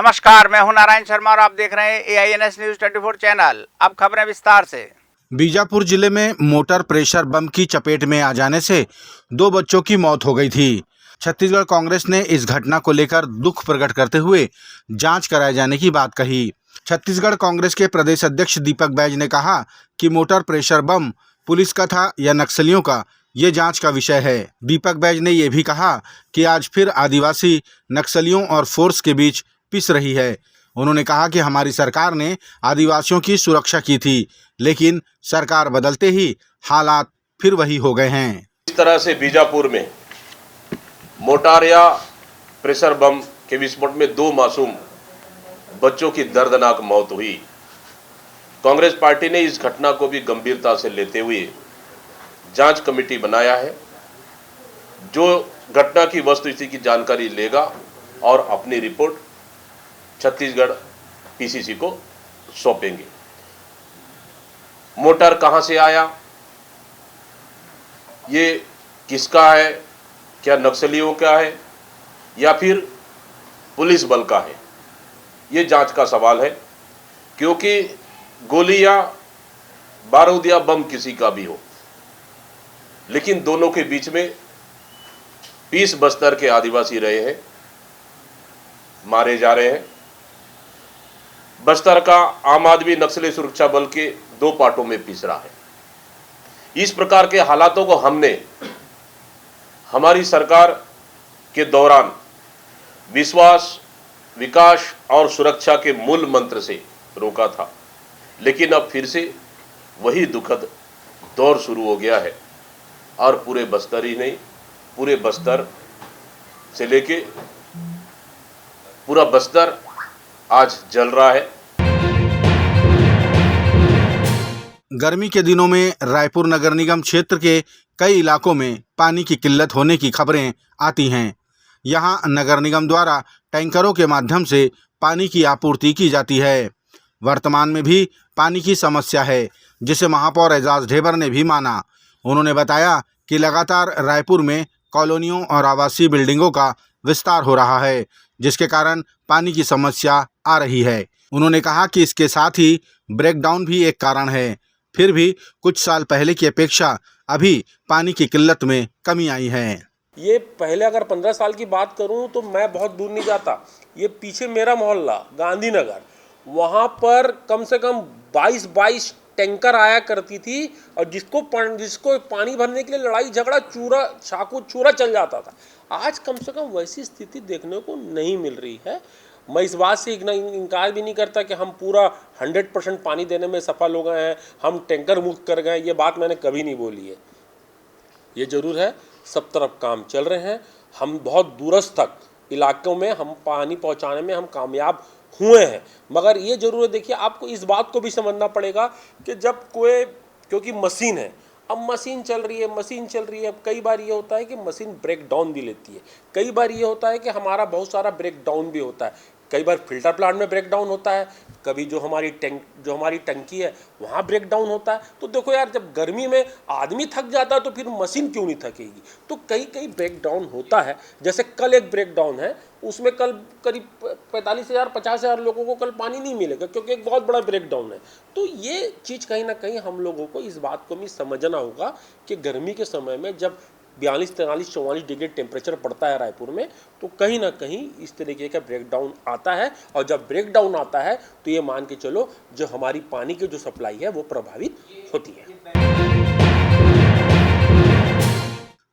नमस्कार, मैं हूं नारायण शर्मा और आप देख रहे हैं AINS न्यूज 24 चैनल। अब खबरें विस्तार से। बीजापुर जिले में मोटर प्रेशर बम की चपेट में आ जाने से 2 बच्चों की मौत हो गई थी। छत्तीसगढ़ कांग्रेस ने इस घटना को लेकर दुख प्रकट करते हुए जांच कराए जाने की बात कही। छत्तीसगढ़ कांग्रेस के प्रदेश अध्यक्ष दीपक बैज ने कहा कि मोटर प्रेशर बम पुलिस का था या नक्सलियों का, ये जांच का विषय है। दीपक बैज ने यह भी कहा कि आज फिर आदिवासी नक्सलियों और फोर्स के बीच पिस रही है। उन्होंने कहा कि हमारी सरकार ने आदिवासियों की सुरक्षा की थी, लेकिन सरकार बदलते ही हालात फिर वही हो गए हैं। इस तरह से बीजापुर में मोटार या प्रेशर बम के विस्फोट में 2 मासूम बच्चों की दर्दनाक मौत हुई। कांग्रेस पार्टी ने इस घटना को भी गंभीरता से लेते हुए जांच कमेटी बनाया है, जो घटना की वस्तुस्थिति की जानकारी लेगा और अपनी रिपोर्ट छत्तीसगढ़ PCC को सौंपेंगे। मोटर कहां से आया, ये किसका है, क्या नक्सलियों का है या फिर पुलिस बल का है, ये जांच का सवाल है। क्योंकि गोली या बारूद या बम किसी का भी हो, लेकिन दोनों के बीच में 20 बस्तर के आदिवासी रहे हैं, मारे जा रहे हैं। बस्तर का आम आदमी नक्सली सुरक्षा बल के 2 पार्टों में पिस रहा है। इस प्रकार के हालातों को हमने हमारी सरकार के दौरान विश्वास, विकास और सुरक्षा के मूल मंत्र से रोका था, लेकिन अब फिर से वही दुखद दौर शुरू हो गया है और पूरे बस्तर ही नहीं, पूरे बस्तर से लेके पूरा बस्तर आज जल रहा है। गर्मी के दिनों में रायपुर नगर निगम क्षेत्र के कई इलाकों में पानी की किल्लत होने की खबरें आती हैं। यहां नगर निगम द्वारा टैंकरों के माध्यम से पानी की आपूर्ति की जाती है। वर्तमान में भी पानी की समस्या है, जिसे महापौर एजाज ढेबर ने भी माना। उन्होंने बताया कि लगातार रायपुर में कॉलोनियों और आवासीय बिल्डिंगों का विस्तार हो रहा है, जिसके कारण पानी की समस्या आ रही है। उन्होंने कहा कि इसके साथ ही ब्रेकडाउन भी एक कारण है। फिर भी कुछ साल पहले की अपेक्षा अभी पानी की किल्लत में कमी आई है। ये पहले अगर 15 साल की बात करूं तो मैं बहुत दूर नहीं जाता, ये पीछे मेरा मोहल्ला गांधीनगर, वहाँ पर कम से कम 22 टैंकर आया करती थी और जिसको पानी भरने के लिए लड़ाई झगड़ा चाकू चूरा चल जाता था। आज कम से कम वैसी स्थिति देखने को नहीं मिल रही है। मैं इस बात से इनकार भी नहीं करता कि हम पूरा 100% पानी देने में सफल हो गए हैं, हम टैंकर मुक्त कर गए, ये बात मैंने कभी नहीं बोली है। ये जरूर है, सब तरफ काम चल रहे हैं। हम बहुत दूरस्थ तक इलाकों में हम पानी पहुंचाने में हम कामयाब हुए हैं, मगर ये जरूर है, देखिए आपको इस बात को भी समझना पड़ेगा कि जब कोई, क्योंकि मशीन है, अब मशीन चल रही है, अब कई बार ये होता है कि मशीन ब्रेक डाउन भी लेती है, कई बार ये होता है कि हमारा बहुत सारा ब्रेक डाउन भी होता है, कई बार फिल्टर प्लांट में ब्रेक डाउन होता है, कभी जो हमारी टंकी है वहाँ ब्रेक डाउन होता है। तो देखो यार, जब गर्मी में आदमी थक जाता है तो फिर मशीन क्यों नहीं थकेगी। तो कई ब्रेक डाउन होता है। जैसे कल एक ब्रेक डाउन है, उसमें कल करीब 45,000-50,000 लोगों को कल पानी नहीं मिलेगा, क्योंकि एक बहुत बड़ा ब्रेक डाउन है। तो ये चीज़ कहीं ना कहीं हम लोगों को इस बात को भी समझना होगा कि गर्मी के समय में जब 42, 43, 44 डिग्री टेम्परेचर पड़ता है रायपुर में, तो कहीं ना कहीं इस तरीके का ब्रेकडाउन आता है। और जब ब्रेकडाउन आता है तो ये मान के चलो, जो हमारी पानी की जो सप्लाई है वो प्रभावित होती है।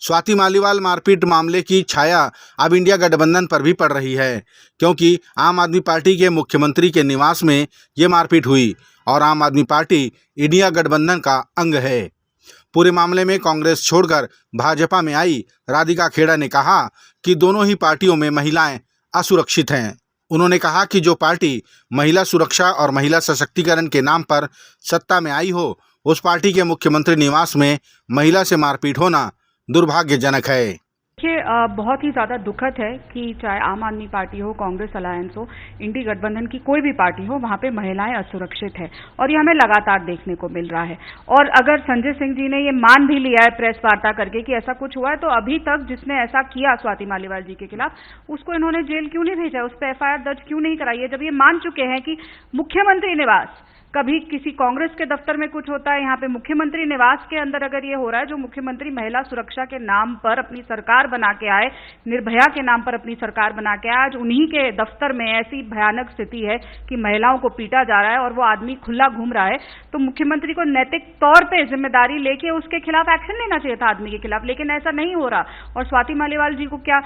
स्वाति मालीवाल मारपीट मामले की छाया अब इंडिया गठबंधन पर भी पड़ रही है, क्योंकि आम आदमी पार्टी के मुख्यमंत्री के निवास में ये मारपीट हुई और आम आदमी पार्टी इंडिया गठबंधन का अंग है। पूरे मामले में कांग्रेस छोड़कर भाजपा में आई राधिका खेड़ा ने कहा कि दोनों ही पार्टियों में महिलाएं असुरक्षित हैं। उन्होंने कहा कि जो पार्टी महिला सुरक्षा और महिला सशक्तिकरण के नाम पर सत्ता में आई हो, उस पार्टी के मुख्यमंत्री निवास में महिला से मारपीट होना दुर्भाग्यजनक है। देखिए बहुत ही ज़्यादा दुखद है कि चाहे आम आदमी पार्टी हो, कांग्रेस अलायंस हो, इंडी गठबंधन की कोई भी पार्टी हो, वहाँ पे महिलाएं असुरक्षित है और ये हमें लगातार देखने को मिल रहा है। और अगर संजय सिंह जी ने ये मान भी लिया है प्रेस वार्ता करके कि ऐसा कुछ हुआ है, तो अभी तक जिसने ऐसा किया स्वाति मालीवाल जी के खिलाफ, उसको इन्होंने जेल क्यों नहीं भेजा, उस पर FIR दर्ज क्यों नहीं कराई है, जब ये मान चुके हैं कि मुख्यमंत्री निवास, कभी किसी कांग्रेस के दफ्तर में कुछ होता है, यहाँ पे मुख्यमंत्री निवास के अंदर अगर ये हो रहा है, जो मुख्यमंत्री महिला सुरक्षा के नाम पर अपनी सरकार बना के आए, निर्भया के नाम पर अपनी सरकार बना के आए, आज उन्हीं के दफ्तर में ऐसी भयानक स्थिति है कि महिलाओं को पीटा जा रहा है और वो आदमी खुला घूम रहा है, तो मुख्यमंत्री को नैतिक तौर पे जिम्मेदारी लेके उसके खिलाफ एक्शन लेना चाहिए था आदमी के खिलाफ, लेकिन ऐसा नहीं हो रहा। और स्वाति मालीवाल जी को क्या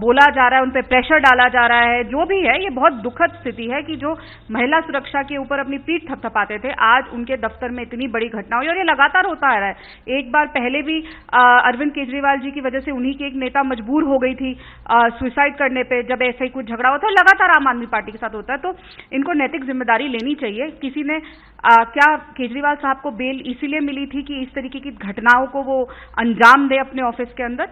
बोला जा रहा है, उन पे प्रेशर डाला जा रहा है, जो भी है, ये बहुत दुखद स्थिति है कि जो महिला सुरक्षा के ऊपर अपनी पीठ थपथपाते थे, आज उनके दफ्तर में इतनी बड़ी घटना हुई और ये लगातार होता आ रहा है। एक बार पहले भी अरविंद केजरीवाल जी की वजह से उन्हीं की एक नेता मजबूर हो गई थी सुसाइड करने पे, जब ऐसा ही कुछ झगड़ा होता है, लगातार आम आदमी पार्टी के साथ होता है। तो इनको नैतिक जिम्मेदारी लेनी चाहिए। किसी ने क्या केजरीवाल साहब को बेल इसीलिए मिली थी कि इस तरीके की घटनाओं को वो अंजाम दे अपने ऑफिस के अंदर?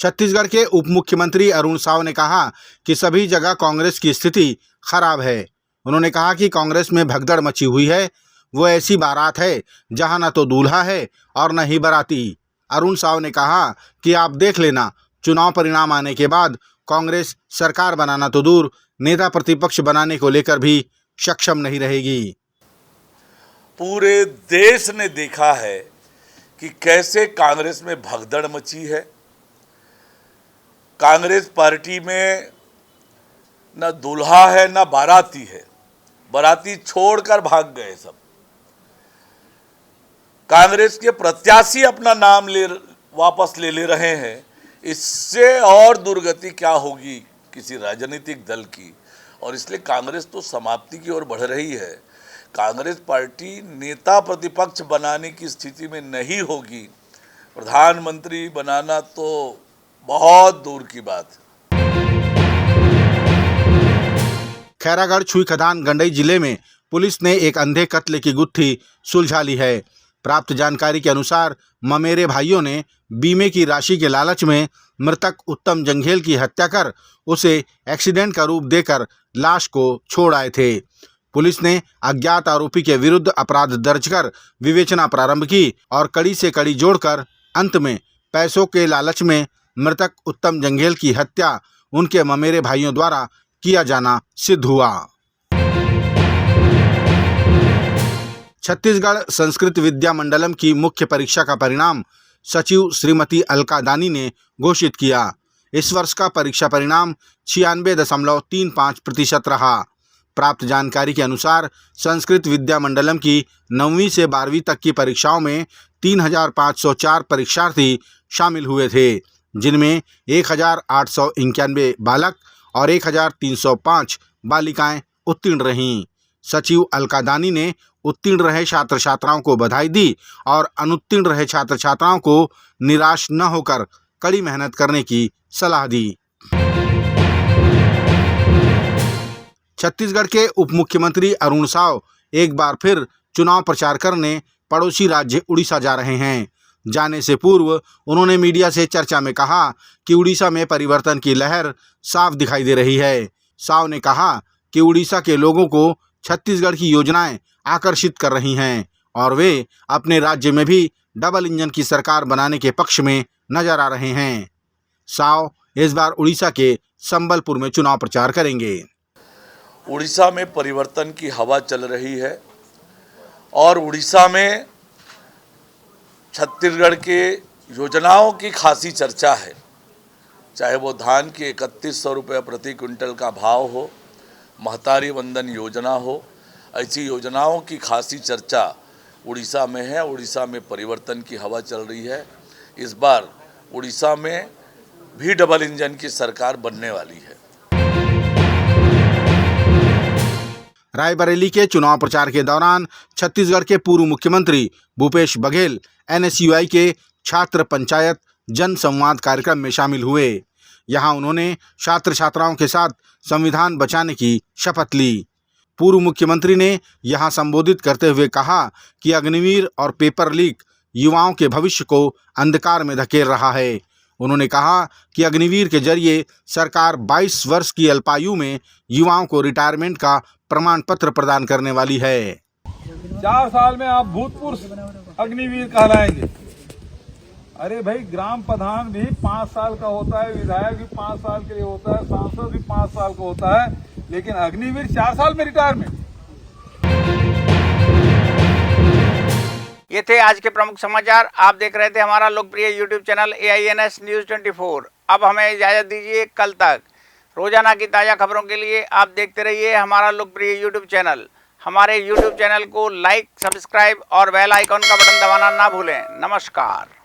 छत्तीसगढ़ के उप मुख्यमंत्री अरुण साव ने कहा कि सभी जगह कांग्रेस की स्थिति खराब है। उन्होंने कहा कि कांग्रेस में भगदड़ मची हुई है, वो ऐसी बारात है जहां न तो दूल्हा है और न ही बाराती। अरुण साव ने कहा कि आप देख लेना, चुनाव परिणाम आने के बाद कांग्रेस सरकार बनाना तो दूर, नेता प्रतिपक्ष बनाने को लेकर भी सक्षम नहीं रहेगी। पूरे देश ने देखा है कि कैसे कांग्रेस में भगदड़ मची है। कांग्रेस पार्टी में न दूल्हा है न बाराती है, बाराती छोड़कर भाग गए सब। कांग्रेस के प्रत्याशी अपना नाम वापस ले रहे हैं। इससे और दुर्गति क्या होगी किसी राजनीतिक दल की, और इसलिए कांग्रेस तो समाप्ति की ओर बढ़ रही है। कांग्रेस पार्टी नेता प्रतिपक्ष बनाने की स्थिति में नहीं होगी, प्रधानमंत्री बनाना तो बहुत दूर की बात है। खैरागढ़ छुई खदान गंडई जिले में पुलिस ने एक अंधे कत्ल की गुत्थी सुलझा ली है। प्राप्त जानकारी के अनुसार ममेरे भाइयों ने बीमे की राशि के लालच में मृतक उत्तम जंघेल की हत्या कर उसे एक्सीडेंट का रूप देकर लाश को छोड़ आए थे। पुलिस ने अज्ञात आरोपी के विरुद्ध अपराध दर्ज कर विवेचना प्रारंभ की और कड़ी से कड़ी जोड़कर अंत में पैसों के लालच में मृतक उत्तम जंघेल की हत्या उनके ममेरे भाइयों द्वारा किया जाना सिद्ध हुआ। छत्तीसगढ़ संस्कृत विद्या मंडलम की मुख्य परीक्षा का परिणाम सचिव श्रीमती अलका दानी ने घोषित किया। इस वर्ष का परीक्षा परिणाम 96.35% रहा। प्राप्त जानकारी के अनुसार संस्कृत विद्या मंडलम की 9वीं से 12वीं तक की परीक्षाओं में 3,504 परीक्षार्थी शामिल हुए थे, जिनमें 1,891 बालक और 1,305 बालिकाएं उत्तीर्ण रहीं। सचिव अलका दानी ने उत्तीर्ण रहे छात्र छात्राओं को बधाई दी और अनुत्तीर्ण रहे छात्र छात्राओं को निराश न होकर कड़ी मेहनत करने की सलाह दी। छत्तीसगढ़ के उप मुख्यमंत्री अरुण साव एक बार फिर चुनाव प्रचार करने पड़ोसी राज्य उड़ीसा जा रहे हैं। जाने से पूर्व उन्होंने मीडिया से चर्चा में कहा कि उड़ीसा में परिवर्तन की लहर साफ दिखाई दे रही है। साव ने कहा कि उड़ीसा के लोगों को छत्तीसगढ़ की योजनाएं आकर्षित कर रही हैं और वे अपने राज्य में भी डबल इंजन की सरकार बनाने के पक्ष में नजर आ रहे हैं। साव इस बार उड़ीसा के संबलपुर में चुनाव प्रचार करेंगे। उड़ीसा में परिवर्तन की हवा चल रही है और उड़ीसा में छत्तीसगढ़ के योजनाओं की खासी चर्चा है। चाहे वो धान की 3100 रुपये प्रति क्विंटल का भाव हो, महतारी वंदन योजना हो, ऐसी योजनाओं की खासी चर्चा उड़ीसा में है। उड़ीसा में परिवर्तन की हवा चल रही है। इस बार उड़ीसा में भी डबल इंजन की सरकार बनने वाली है। रायबरेली के चुनाव प्रचार के दौरान छत्तीसगढ़ के पूर्व मुख्यमंत्री भूपेश बघेल NSUI के छात्र पंचायत जन संवाद कार्यक्रम में शामिल हुए। यहां उन्होंने छात्र छात्राओं के साथ संविधान बचाने की शपथ ली। पूर्व मुख्यमंत्री ने यहां संबोधित करते हुए कहा कि अग्निवीर और पेपर लीक युवाओं के भविष्य को अंधकार में धकेल रहा है। उन्होंने कहा कि अग्निवीर के जरिए सरकार 22 वर्ष की अल्पायु में युवाओं को रिटायरमेंट का प्रमाण पत्र प्रदान करने वाली है। 4 साल में आप भूतपूर्व अग्निवीर कहलाएंगे। अरे भाई, ग्राम प्रधान भी 5 साल का होता है, विधायक भी 5 साल के लिए होता है, सांसद भी 5 साल का होता है, लेकिन अग्निवीर 4 साल में रिटायरमेंट। ये थे आज के प्रमुख समाचार। आप देख रहे थे हमारा लोकप्रिय YouTube चैनल AINS न्यूज 24। अब हमें इजाजत दीजिए, कल तक रोजाना की ताजा खबरों के लिए आप देखते रहिए हमारा लोकप्रिय YouTube चैनल। हमारे YouTube चैनल को लाइक, सब्सक्राइब और बेल आइकॉन का बटन दबाना ना भूलें। नमस्कार।